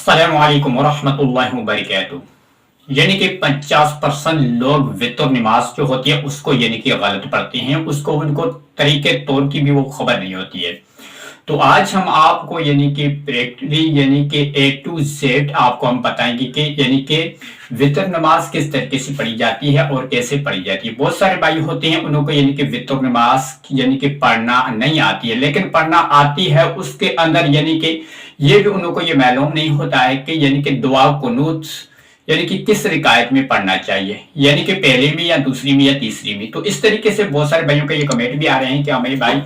अस्सलाम वालेकुम वरहमतुल्लाहि वबरकातुहू। यानी कि 50% लोग वितर नमाज जो होती है उसको यानी कि गलत पढ़ते हैं, उसको उनको तरीके तौर की भी वो खबर नहीं होती है। तो आज हम आपको यानी कि प्रैक्टिकली यानी कि ए टू जेड आपको हम बताएंगे कि यानी कि वितर नमाज किस तरीके से पढ़ी जाती है और कैसे पढ़ी जाती है। बहुत सारे भाई होते हैं उनको यानी कि वितर नमाज यानी कि पढ़ना नहीं आती है, लेकिन पढ़ना आती है उसके अंदर यानी कि ये भी उनको ये मालूम नहीं होता है कि यानी कि दुआ कुनूत यानी कि किस रिकायत में पढ़ना चाहिए, यानी कि पहले में या दूसरी में या तीसरी में। तो इस तरीके से बहुत सारे भाइयों के ये कमेंट भी आ रहे हैं कि हमें भाई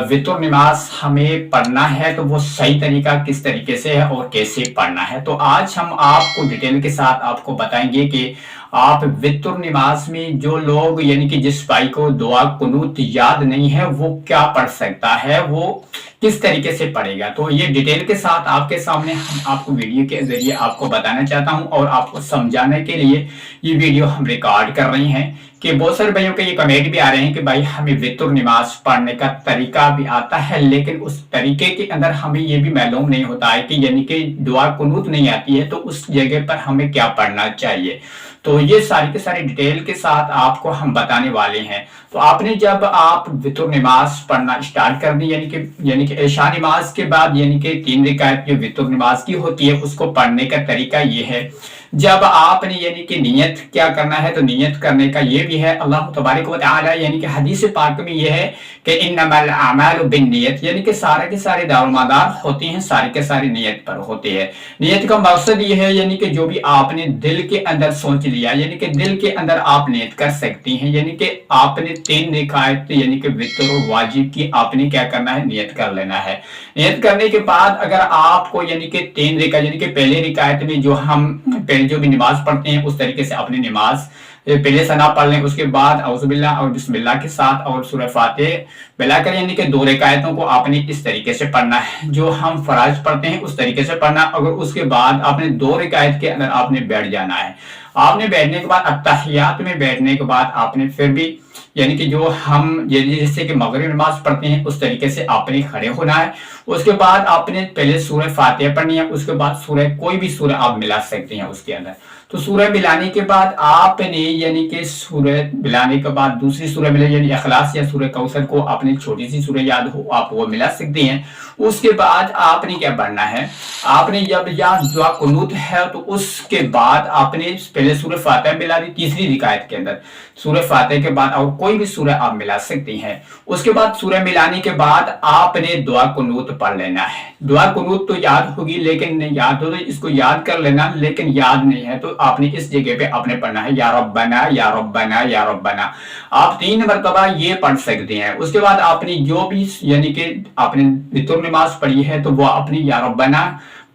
वितर नमाज हमें पढ़ना है तो वो सही तरीका किस तरीके से है और कैसे पढ़ना है। तो आज हम आपको डिटेल के साथ आपको बताएंगे कि आप वितर नमाज में जो लोग यानी कि जिस भाई को दुआ कुनूत याद नहीं है वो क्या पढ़ सकता है, वो किस तरीके से पढ़ेगा। तो ये डिटेल के साथ आपके सामने हम आपको वीडियो के जरिए आपको बताना चाहता हूं और आपको समझाने के लिए ये वीडियो हम रिकॉर्ड कर रहे हैं कि बहुत सारे भाइयों के ये कमेंट भी आ रहे हैं कि भाई हमें वितर नमाज पढ़ने का तरीका भी आता है, लेकिन उस तरीके के अंदर हमें ये भी मालूम नहीं होता है कि यानी कि दुआ कुनूत नहीं आती है तो उस जगह पर हमें क्या पढ़ना चाहिए। तो ये सारी के सारी डिटेल के साथ आपको हम बताने वाले हैं। तो आपने जब आप वितर नमाज पढ़ना स्टार्ट कर दी यानी कि इशा नमाज के बाद यानी कि 3 रकात जो वितर नमाज की होती है उसको पढ़ने का तरीका ये है। जब आपने यानी कि नियत क्या करना है तो नियत करने का ये भी है, अल्लाह तबारक व तआला यानी कि हदीस पाक में ये है कि इन्नमल अमालु बिन्नियत, यानी कि सारे के सारे दारोमदार होते हैं सारे के सारे नियत पर होते हैं। नियत का मकसद ये है यानी कि जो भी आपने दिल के अंदर सोच लिया यानी कि दिल के अंदर आप नियत कर सकती हैं, यानी कि आपने 3 रकात यानी कि वितर और वाजिब की आपने क्या करना है नियत कर लेना है। नियत करने के बाद अगर आपको यानी कि 3 रकात यानी कि पहले रकात में जो हम पहले जो भी नमाज पढ़ते हैं उस तरीके से अपनी नमाज पहले सना पढ़ लें, उसके बाद औज़ुबिल्लाह और बिस्मिल्लाह के साथ और सूरह फातिहा मिलाकर यानी कि 2 रकातों को आपने इस तरीके से पढ़ना है जो हम फराज पढ़ते हैं उस तरीके से पढ़ना। अगर उसके बाद आपने 2 रकात के अंदर आपने बैठ जाना है। आपने बैठने के बाद अत्तहियात में बैठने के बाद आपने फिर भी यानी कि जो हम जैसे कि मगरिब नमाज पढ़ते हैं उस तरीके से आपने खड़े होना है। उसके बाद आपने पहले सूरह फातिहा पढ़नी है, उसके बाद सूरह कोई भी सूरह आप मिला सकते हैं उसके अंदर। तो सूरह मिलाने के बाद आपने यानी कि सूरह मिलाने के बाद दूसरी सूरह मिले यानी इखलास या सूरह कौसर को आपने छोटी सी सूरह याद हो आप वो मिला सकते हैं। उसके बाद आपने क्या पढ़ना है, आपने जब या दुआ कुनूत है तो उसके बाद आपने पहले सूरह फातिहा मिला दी तीसरी रकात के अंदर, सूरह फातिहा के बाद और कोई भी सूरह आप मिला सकते हैं। उसके बाद सूरह मिलाने के बाद आपने दुआ कुनूत पढ़ लेना है। दुआ कुनूत तो याद होगी लेकिन नहीं याद हो तो इसको याद कर लेना, लेकिन याद नहीं है तो आपने इस जगह पे आपने पढ़ना है या रब्बना या रब्बना या रब्बना। आप 3 मरतबा ये पढ़ सकते हैं। उसके बाद आपने जो भी यानी कि आपने वितर नमाज पढ़ी है तो वो अपनी या रब्बना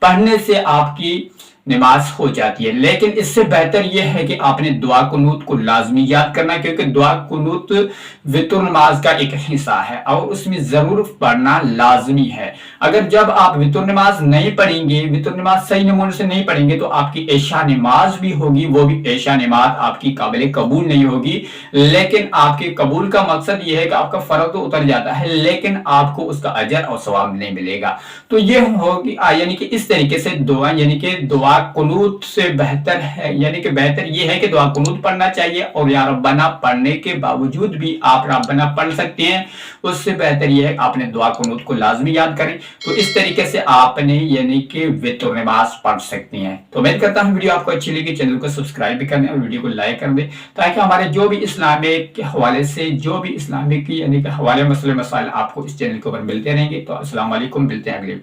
पढ़ने से आपकी नमाज हो जाती है। लेकिन इससे बेहतर यह है कि आपने दुआ कुनूत को लाजमी याद करना, क्योंकि दुआ कुनूत वितर नमाज का एक हिस्सा है और उसमें जरूर पढ़ना लाजमी है। अगर जब आप वितर नमाज नहीं पढ़ेंगे, वितर नमाज सही नमूने से नहीं पढ़ेंगे तो आपकी ऐशा नमाज भी होगी, वो भी ऐशा नमाज आपकी काबिल कबूल नहीं होगी। लेकिन आपके कबूल का मकसद यह है कि आपका फर्ज तो उतर जाता है लेकिन आपको उसका अजर और सवाब नहीं मिलेगा। तो ये होगी यानी कि इस तरीके से दुआ यानी कि दुआ कुनूत से बेहतर है, यानी कि बेहतर यह है कि दुआ कुनूत पढ़ना चाहिए और या रब्बना पढ़ने के बावजूद भी आप रब्बना पढ़ सकते हैं। उससे बेहतर यह है आपने दुआ कुनूत को लाजमी याद करें। तो इस तरीके से आपने यानी कि वितर नमाज पढ़ सकती हैं। तो उम्मीद करता हूं वीडियो आपको अच्छी लगी, चैनल को सब्सक्राइब भी कर दें और वीडियो को लाइक कर दें ताकि हमारे जो भी इस्लामिक के हवाले से जो भी इस्लामिक यानी कि हवाले मसले मसाइल आपको इस चैनल के ऊपर मिलते रहेंगे। तो अस्सलाम वालेकुम, मिलते हैं अगले